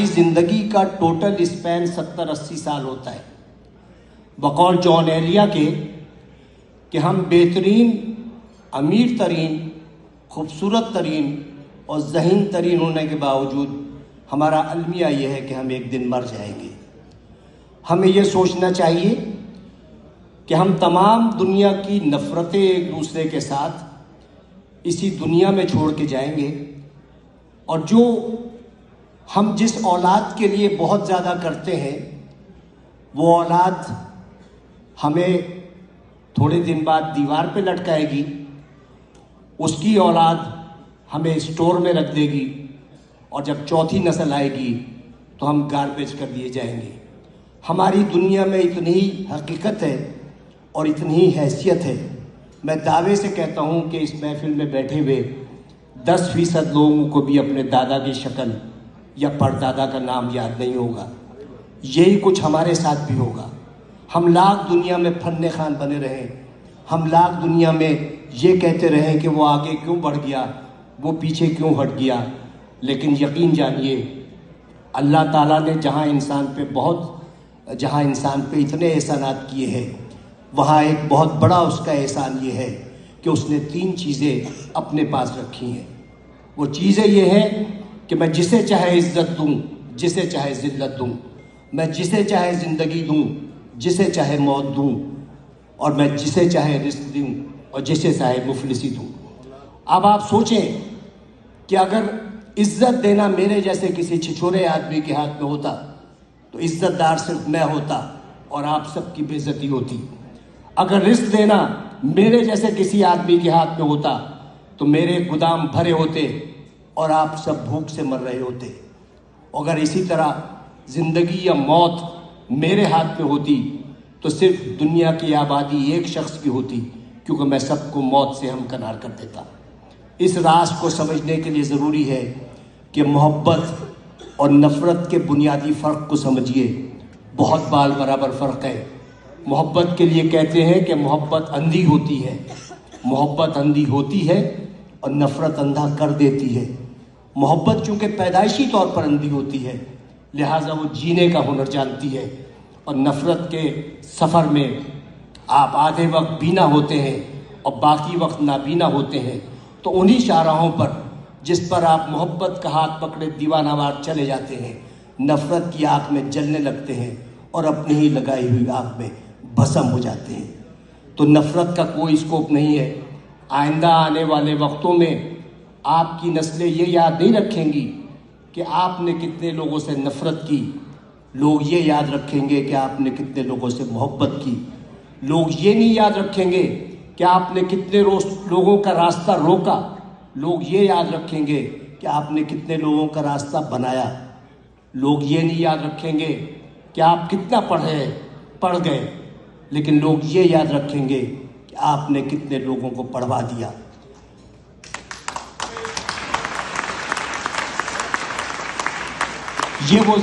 زندگی کا total Spain 70-80 سال ہوتا ہے بقول جان ایلیا کے کہ ہم بہترین، امیر ترین، خوبصورت ترین اور ذہین ترین ہونے کے باوجود ہمارا المیہ یہ ہے کہ ہم ایک دن مر جائیں گے۔ ہمیں یہ سوچنا چاہیے کہ ہم تمام دنیا کی نفرتیں ایک دوسرے کے ساتھ اسی دنیا میں چھوڑ کے جائیں گے، اور جو ہم جس اولاد کے لیے بہت زیادہ کرتے ہیں وہ اولاد ہمیں تھوڑے دن بعد دیوار پہ لٹکائے گی، اس کی اولاد ہمیں اسٹور میں رکھ دے گی، اور جب چوتھی نسل آئے گی تو ہم گاربیج کر دیے جائیں گے۔ ہماری دنیا میں اتنی ہی حقیقت ہے اور اتنی ہی حیثیت ہے، میں دعوے سے کہتا ہوں کہ اس محفل میں بیٹھے ہوئے 10% لوگوں کو بھی اپنے دادا کی شکل یا پردادا کا نام یاد نہیں ہوگا۔ یہی کچھ ہمارے ساتھ بھی ہوگا۔ ہم لاکھ دنیا میں فن خوان بنے رہیں، ہم لاکھ دنیا میں یہ کہتے رہیں کہ وہ آگے کیوں بڑھ گیا، وہ پیچھے کیوں ہٹ گیا، لیکن یقین جانیے اللہ تعالیٰ نے جہاں انسان پہ اتنے احسانات کیے ہیں، وہاں ایک بہت بڑا اس کا احسان یہ ہے کہ اس نے 3 چیزیں اپنے پاس رکھی ہیں۔ وہ چیزیں یہ ہیں کہ میں جسے چاہے عزت دوں، جسے چاہے ذلت دوں، میں جسے چاہے زندگی دوں، جسے چاہے موت دوں، اور میں جسے چاہے رزق دوں اور جسے چاہے مفلسی دوں۔ اب آپ سوچیں کہ اگر عزت دینا میرے جیسے کسی چھچورے آدمی کے ہاتھ میں ہوتا تو عزت دار صرف میں ہوتا اور آپ سب کی بے عزتی ہوتی۔ اگر رزق دینا میرے جیسے کسی آدمی کے ہاتھ میں ہوتا تو میرے گودام بھرے ہوتے اور آپ سب بھوک سے مر رہے ہوتے۔ اگر اسی طرح زندگی یا موت میرے ہاتھ میں ہوتی تو صرف دنیا کی آبادی ایک شخص کی ہوتی، کیونکہ میں سب کو موت سے ہمکنار کر دیتا۔ اس راز کو سمجھنے کے لیے ضروری ہے کہ محبت اور نفرت کے بنیادی فرق کو سمجھیے۔ بہت بال برابر فرق ہے۔ محبت کے لیے کہتے ہیں کہ محبت اندھی ہوتی ہے، محبت اندھی ہوتی ہے اور نفرت اندھا کر دیتی ہے۔ محبت چونکہ پیدائشی طور پر اندھی ہوتی ہے، لہٰذا وہ جینے کا ہنر جانتی ہے، اور نفرت کے سفر میں آپ آدھے وقت بینا ہوتے ہیں اور باقی وقت نابینا ہوتے ہیں، تو انہی شاہراہوں پر جس پر آپ محبت کا ہاتھ پکڑے دیوانہ وار چلے جاتے ہیں، نفرت کی آگ میں جلنے لگتے ہیں اور اپنی ہی لگائی ہوئی آگ میں بھسم ہو جاتے ہیں۔ تو نفرت کا کوئی اسکوپ نہیں ہے۔ آئندہ آنے والے وقتوں میں آپ کی نسلیں یہ یاد نہیں رکھیں گی کہ آپ نے کتنے لوگوں سے نفرت کی، لوگ یہ یاد رکھیں گے کہ آپ نے کتنے لوگوں سے محبت کی۔ لوگ یہ نہیں یاد رکھیں گے کہ آپ نے کتنے لوگوں کا راستہ روکا، لوگ یہ یاد رکھیں گے کہ آپ نے کتنے لوگوں کا راستہ بنایا۔ لوگ یہ نہیں یاد رکھیں گے کہ آپ کتنا پڑھ گئے، لیکن لوگ یہ یاد رکھیں گے کہ آپ نے کتنے لوگوں کو پڑھوا دیا۔ یہ وہ